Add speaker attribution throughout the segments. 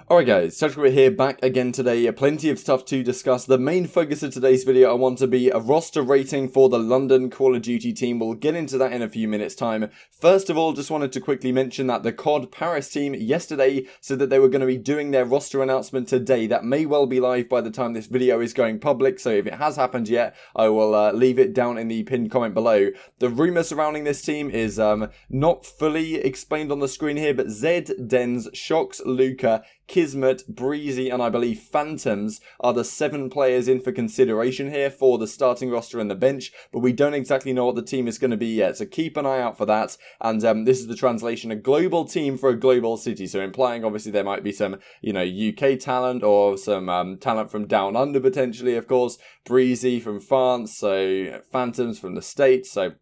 Speaker 1: Alright guys, Tactical here, back again today. Plenty of stuff to discuss. The main focus of today's video I want to be a roster rating for the London Call of Duty team. We'll get into that in a few minutes time. First of all, just wanted to quickly mention that the CoD Paris team yesterday said that they were going to be doing their roster announcement today. That may well be live by the time this video is going public, so if it has happened yet, I will leave it down in the pinned comment below. The rumour surrounding this team is not fully explained on the screen here, but Zed, Dens, Shocks, Luca, Kismet, Breezy, and I believe Phantoms are the 7 players in for consideration here for the starting roster and the bench, but we don't exactly know what the team is going to be yet, so keep an eye out for that. And this is the translation, a global team for a global city, so implying obviously there might be some, UK talent or some talent from down under potentially, of course. Breezy from France, so Phantoms from the States, so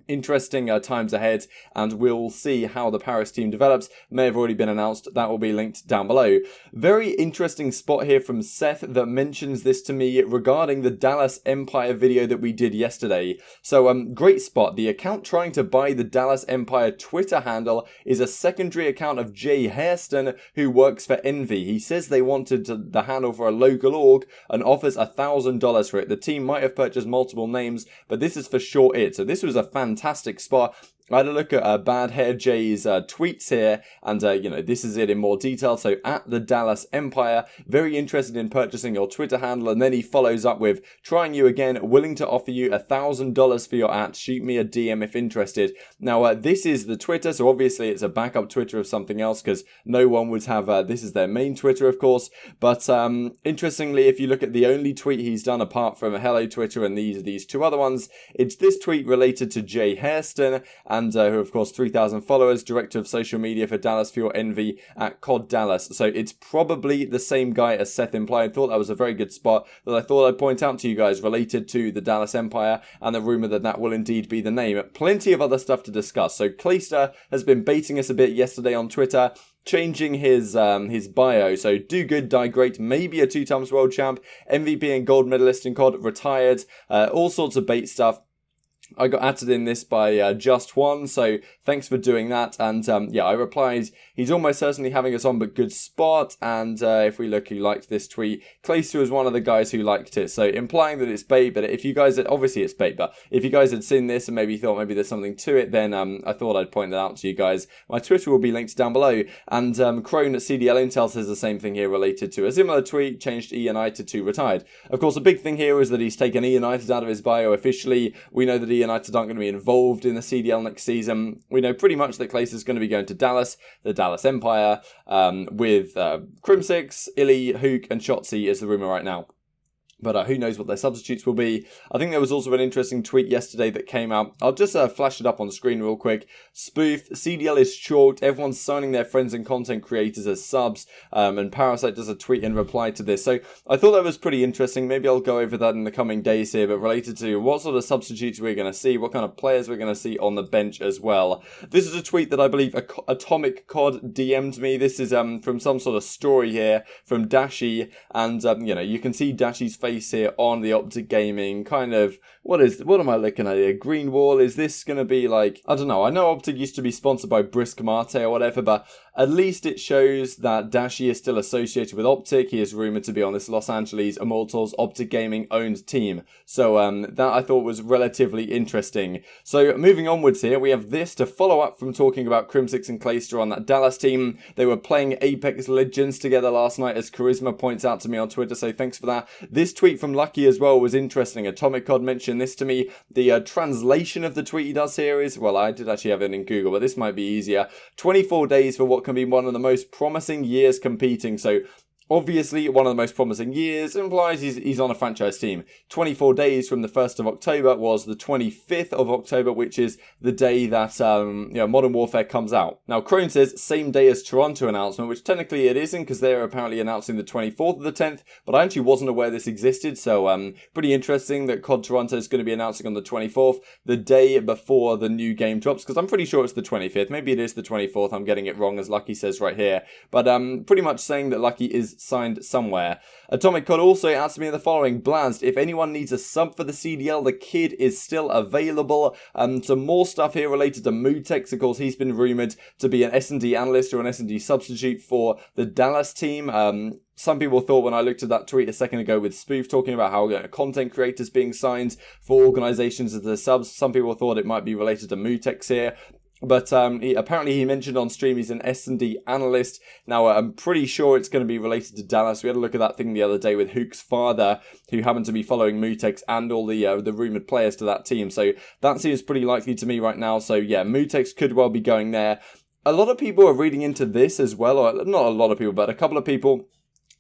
Speaker 1: interesting times ahead, and we'll see how the Paris team develops. May have already been announced. That will be linked down below. Very interesting spot here from Seth that mentions this to me regarding the Dallas Empire video that we did yesterday. So great spot. The account trying to buy the Dallas Empire Twitter handle is a secondary account of Jay Hairston, who works for Envy. He says they wanted the handle for a local org and offers $1,000 for it. The team might have purchased multiple names, but this is for sure it. So this was a fantastic spot. I had a look at Bad Hair Jay's tweets here, and this is it in more detail. So at the Dallas Empire, very interested in purchasing your Twitter handle, and then he follows up with trying you again, willing to offer you $1,000 for your @ shoot me a DM if interested. Now this is the Twitter, so obviously it's a backup Twitter of something else because no one would have this is their main Twitter, of course. But interestingly, if you look at the only tweet he's done apart from Hello Twitter and these 2 other ones, it's this tweet related to Jay Hairston, and who of course 3,000 followers, director of social media for Dallas for your Envy at CoD Dallas. So it's probably the same guy as Seth implied. Thought that was a very good spot that I thought I'd point out to you guys related to the Dallas Empire and the rumour that that will indeed be the name. Plenty of other stuff to discuss. So Clayster has been baiting us a bit yesterday on Twitter, changing his bio. So do good, die great, maybe a 2-times world champ, MVP and gold medalist in CoD, retired, all sorts of bait stuff. I got added in this by Just Juan, so thanks for doing that. And yeah, I replied, he's almost certainly having us on, but good spot. And if we look who liked this tweet, Clayster was one of the guys who liked it. So implying that it's bait, but if you guys had, obviously it's bait, but if you guys had seen this and maybe thought maybe there's something to it, then I thought I'd point that out to you guys. My Twitter will be linked down below. And Kroenke at CDL Intel says the same thing here related to a similar tweet, changed E United to retired. Of course, the big thing here is that he's taken E United out of his bio officially. We know that E United aren't going to be involved in the CDL next season. We know pretty much that Clayster is going to be going to Dallas, the Dallas Empire, with Crimsix, Illy, Hook, and Shotzi is the rumour right now. But who knows what their substitutes will be. I think there was also an interesting tweet yesterday that came out. I'll just flash it up on the screen real quick. Spoof, CDL is chalked. Everyone's signing their friends and content creators as subs. And Parasite does a tweet in reply to this. So I thought that was pretty interesting. Maybe I'll go over that in the coming days here. But related to what sort of substitutes we're going to see. What kind of players we're going to see on the bench as well. This is a tweet that I believe Atomic COD DM'd me. This is from some sort of story here from Dashi. And, you can see Dashi's face here on the OpTic Gaming, kind of, what am I looking at here? Green wall, is this going to be like, I don't know, I know OpTic used to be sponsored by Brisk Mate or whatever, but at least it shows that Dashi is still associated with OpTic. He is rumoured to be on this Los Angeles Immortals OpTic Gaming owned team. So that I thought was relatively interesting. So moving onwards here, we have this to follow up from talking about Crimsix and Clayster on that Dallas team. They were playing Apex Legends together last night, as Charisma points out to me on Twitter, so thanks for that. This tweet from Lucky as well was interesting. Atomic COD mentioned this to me. The translation of the tweet he does here is, well, I did actually have it in Google, but this might be easier. 24 days for what can be one of the most promising years competing. So obviously, one of the most promising years implies he's on a franchise team. 24 days from the 1st of October was the 25th of October, which is the day that Modern Warfare comes out. Now, Kroenke says same day as Toronto announcement, which technically it isn't because they're apparently announcing the 24th of the 10th, but I actually wasn't aware this existed, so pretty interesting that COD Toronto is going to be announcing on the 24th, the day before the new game drops, because I'm pretty sure it's the 25th. Maybe it is the 24th. I'm getting it wrong, as Lucky says right here. But pretty much saying that Lucky is is signed somewhere. Atomic CoD also adds to me in the following: Blast, if anyone needs a sub for the CDL, the kid is still available. Some more stuff here related to Mutex. Of course, he's been rumoured to be an S&D analyst or an S&D substitute for the Dallas team. Some people thought when I looked at that tweet a second ago with Spoof talking about how content creators being signed for organizations as their subs, some people thought it might be related to Mutex here. But apparently he mentioned on stream he's an S&D analyst. Now, I'm pretty sure it's going to be related to Dallas. We had a look at that thing the other day with Hook's father, who happened to be following Mutex and all the rumoured players to that team. So that seems pretty likely to me right now. So yeah, Mutex could well be going there. A lot of people are reading into this as well, or not a lot of people, but a couple of people.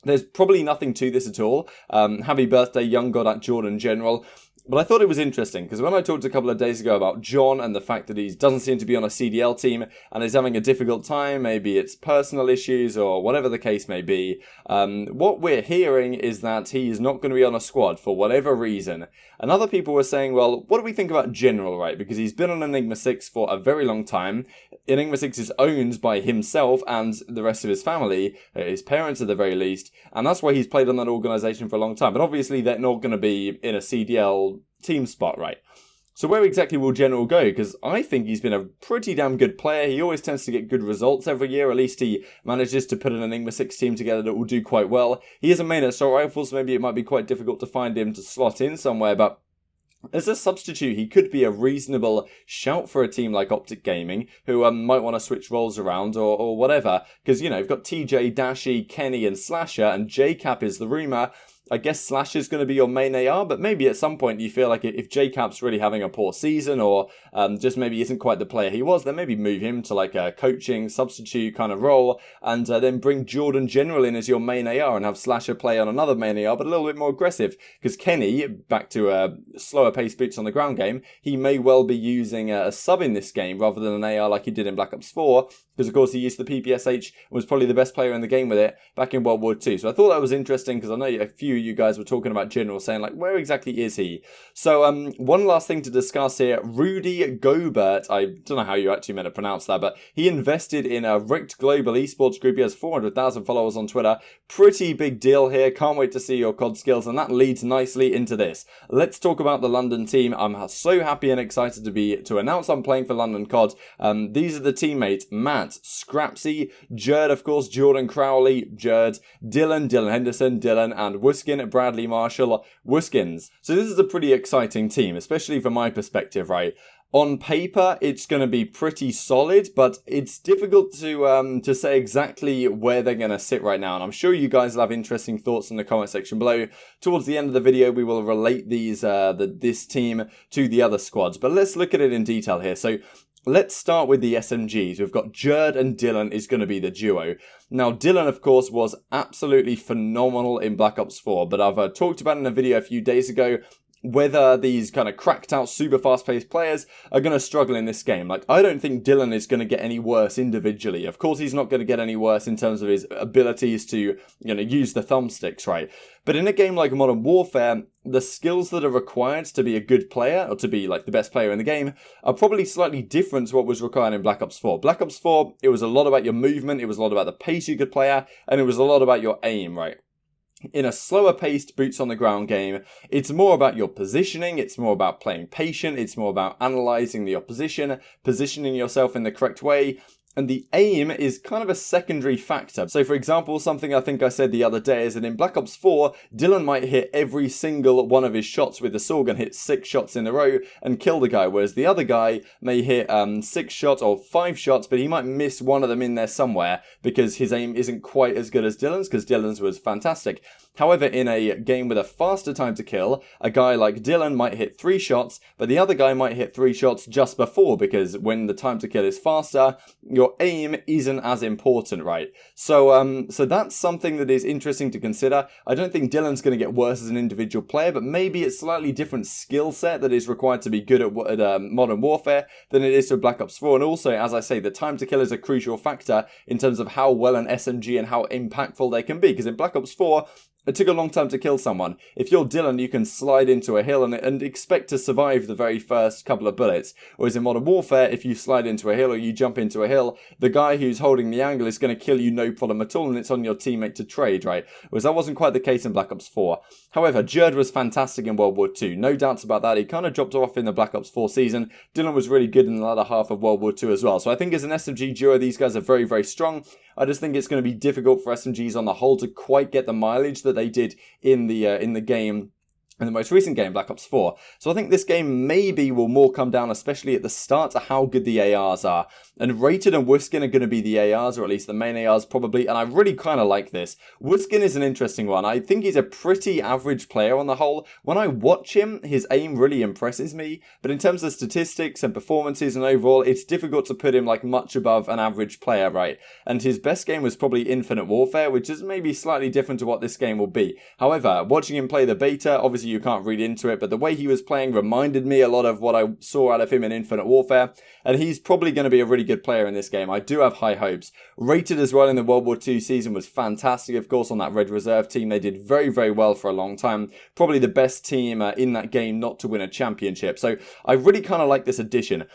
Speaker 1: There's probably nothing to this at all. Happy birthday, young god at Jordan General. But I thought it was interesting, because when I talked a couple of days ago about John and the fact that he doesn't seem to be on a CDL team and is having a difficult time, maybe it's personal issues or whatever the case may be, what we're hearing is that he is not going to be on a squad for whatever reason. And other people were saying, well, what do we think about General, right? Because he's been on Enigma 6 for a very long time. Enigma 6 is owned by himself and the rest of his family, his parents at the very least, and that's why he's played on that organisation for a long time. But obviously they're not going to be in a CDL team spot, right? So where exactly will General go? Because I think he's been a pretty damn good player. He always tends to get good results every year. At least he manages to put an Enigma 6 team together that will do quite well. He is a main assault rifle, so maybe it might be quite difficult to find him to slot in somewhere, but as a substitute, he could be a reasonable shout for a team like OpTic Gaming, who might want to switch roles around or whatever. Because, you know, you've got TJ, Dashy, Kenny and Slasher, and JCap is the rumour. I guess Slash is going to be your main AR, but maybe at some point you feel like if JCap's really having a poor season or just maybe isn't quite the player he was, then maybe move him to like a coaching substitute kind of role and then bring Jordan General in as your main AR and have Slasher play on another main AR, but a little bit more aggressive. Because Kenny, back to a slower pace boots on the ground game, he may well be using a sub in this game rather than an AR like he did in Black Ops 4, because of course he used the PPSH and was probably the best player in the game with it back in World War II. So I thought that was interesting because I know a few of you guys were talking about General, saying like, where exactly is he? So one last thing to discuss here. Rudy Gobert, I don't know how you actually meant to pronounce that, but he invested in a Richt Global Esports Group. He has 400,000 followers on Twitter. Pretty big deal here. Can't wait to see your COD skills, and that leads nicely into this. Let's talk about the London team. I'm so happy and excited to announce I'm playing for London COD. These are the teammates: Matt, Scrapsy, Jerd, of course, Jordan Crowley, Jerd, Dylan Henderson, Dylan, and Wuskin, Bradley Marshall, Wuskins. So this is a pretty exciting team, especially from my perspective, right? On paper, it's going to be pretty solid, but it's difficult to say exactly where they're going to sit right now. And I'm sure you guys will have interesting thoughts in the comment section below. Towards the end of the video, we will relate this team to the other squads. But let's look at it in detail here. So let's start with the SMGs. We've got Jerd and Dylan is going to be the duo. Now, Dylan, of course, was absolutely phenomenal in Black Ops 4, but I've talked about in a video a few days ago whether these kind of cracked out, super fast-paced players are going to struggle in this game. Like, I don't think Dylan is going to get any worse individually. Of course, he's not going to get any worse in terms of his abilities to, use the thumbsticks, right? But in a game like Modern Warfare, the skills that are required to be a good player, or to be like the best player in the game, are probably slightly different to what was required in Black Ops 4. Black Ops 4, it was a lot about your movement, it was a lot about the pace you could play at, and it was a lot about your aim, right? In a slower paced boots on the ground game, it's more about your positioning, it's more about playing patient, it's more about analysing the opposition, positioning yourself in the correct way, and the aim is kind of a secondary factor. So for example, something I think I said the other day is that in Black Ops 4, Dylan might hit every single one of his shots with the sword gun, hit 6 shots in a row and kill the guy, whereas the other guy may hit 6 shots or 5 shots, but he might miss one of them in there somewhere because his aim isn't quite as good as Dylan's, because Dylan's was fantastic. However, in a game with a faster time to kill, a guy like Dylan might hit 3 shots, but the other guy might hit 3 shots just before, because when the time to kill is faster, your aim isn't as important, right? So that's something that is interesting to consider. I don't think Dylan's going to get worse as an individual player, but maybe it's slightly different skill set that is required to be good at Modern Warfare than it is to Black Ops 4. And also, as I say, the time to kill is a crucial factor in terms of how well an SMG and how impactful they can be, because in Black Ops 4, It took a long time to kill someone. If you're Dylan, you can slide into a hill and expect to survive the very first couple of bullets. Whereas in Modern Warfare, if you slide into a hill or you jump into a hill, the guy who's holding the angle is going to kill you no problem at all, and it's on your teammate to trade, right? Whereas that wasn't quite the case in Black Ops 4. However, Jerd was fantastic in World War II. No doubts about that. He kind of dropped off in the Black Ops 4 season. Dylan was really good in the latter half of World War II as well. So I think as an SMG duo, these guys are very, very strong. I just think it's going to be difficult for SMGs on the whole to quite get the mileage that they did in the game. In the most recent game, Black Ops 4. So I think this game maybe will more come down, especially at the start, to how good the ARs are. And Rated and Wuskin are going to be the ARs, or at least the main ARs probably, and I really kind of like this. Wuskin is an interesting one. I think he's a pretty average player on the whole. When I watch him, his aim really impresses me, but in terms of statistics and performances and overall, it's difficult to put him like much above an average player, right? And his best game was probably Infinite Warfare, which is maybe slightly different to what this game will be. However, watching him play the beta, obviously you can't read into it, but the way he was playing reminded me a lot of what I saw out of him in Infinite Warfare, and he's probably going to be a really good player in this game. I do have high hopes. Rated as well in the World War II season was fantastic, of course, on that Red Reserve team. They did very, very well for a long time. Probably the best team in that game not to win a championship. So I really kind of like this addition.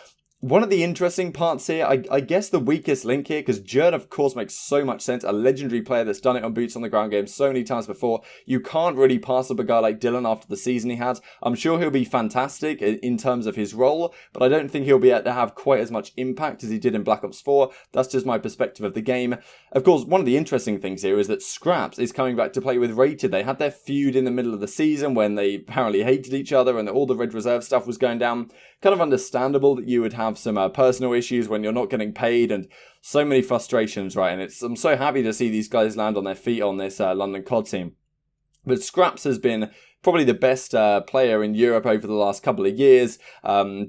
Speaker 1: One of the interesting parts here, I guess the weakest link here, because Jerd of course makes so much sense, a legendary player that's done it on boots on the ground games so many times before. You can't really pass up a guy like Dylan after the season he had. I'm sure he'll be fantastic in terms of his role, but I don't think he'll be able to have quite as much impact as he did in Black Ops 4. That's just my perspective of the game. Of course, one of the interesting things here is that Scraps is coming back to play with Rated. They had their feud in the middle of the season when they apparently hated each other and all the Red Reserve stuff was going down. Kind of understandable that you would have some personal issues when you're not getting paid and so many frustrations, right? And I'm so happy to see these guys land on their feet on this London CoD team. But Scraps has been probably the best player in Europe over the last couple of years.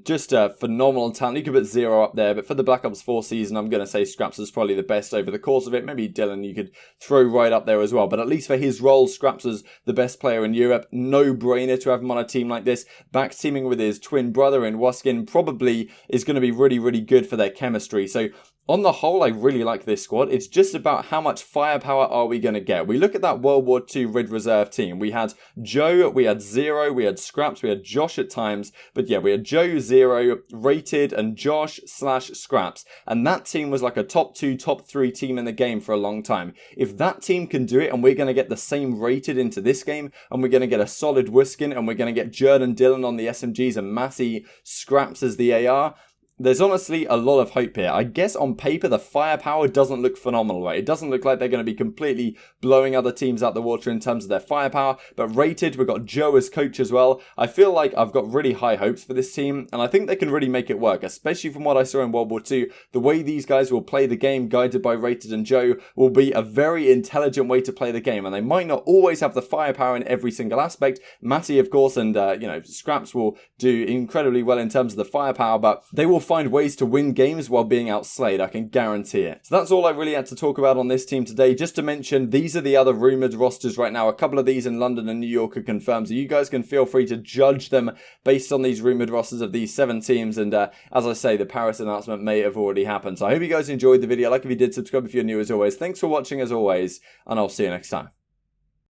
Speaker 1: Just a phenomenal talent. You could put Zero up there, but for the Black Ops 4 season, I'm going to say Scraps is probably the best over the course of it. Maybe Dylan you could throw right up there as well. But at least for his role, Scraps is the best player in Europe. No-brainer to have him on a team like this. Back teaming with his twin brother in Wuskin probably is going to be really, really good for their chemistry. So on the whole, I really like this squad. It's just about how much firepower are we going to get. We look at that World War II Red Reserve team. We had Joe, we had Zero, we had Scraps, we had Josh at times. But yeah, we had Joe, Zero, Rated, and Josh / Scraps. And that team was like a top 2, top 3 team in the game for a long time. If that team can do it and we're going to get the same Rated into this game, and we're going to get a solid Wuskin, and we're going to get Jerd and Dylan on the SMGs and Massey Scraps as the AR, there's honestly a lot of hope here. I guess on paper, the firepower doesn't look phenomenal, right? It doesn't look like they're going to be completely blowing other teams out the water in terms of their firepower. But Rated, we've got Joe as coach as well. I feel like I've got really high hopes for this team, and I think they can really make it work, especially from what I saw in World War II. The way these guys will play the game, guided by Rated and Joe, will be a very intelligent way to play the game. And they might not always have the firepower in every single aspect. Matty, of course, and Scraps will do incredibly well in terms of the firepower, but they will find ways to win games while being outslayed, I can guarantee it. So that's all I really had to talk about on this team today. Just to mention, these are the other rumoured rosters right now. A couple of these in London and New York are confirmed, so you guys can feel free to judge them based on these rumoured rosters of these 7 teams. And as I say, the Paris announcement may have already happened. So I hope you guys enjoyed the video. Like if you did, subscribe if you're new as always. Thanks for watching as always, and I'll see you next time.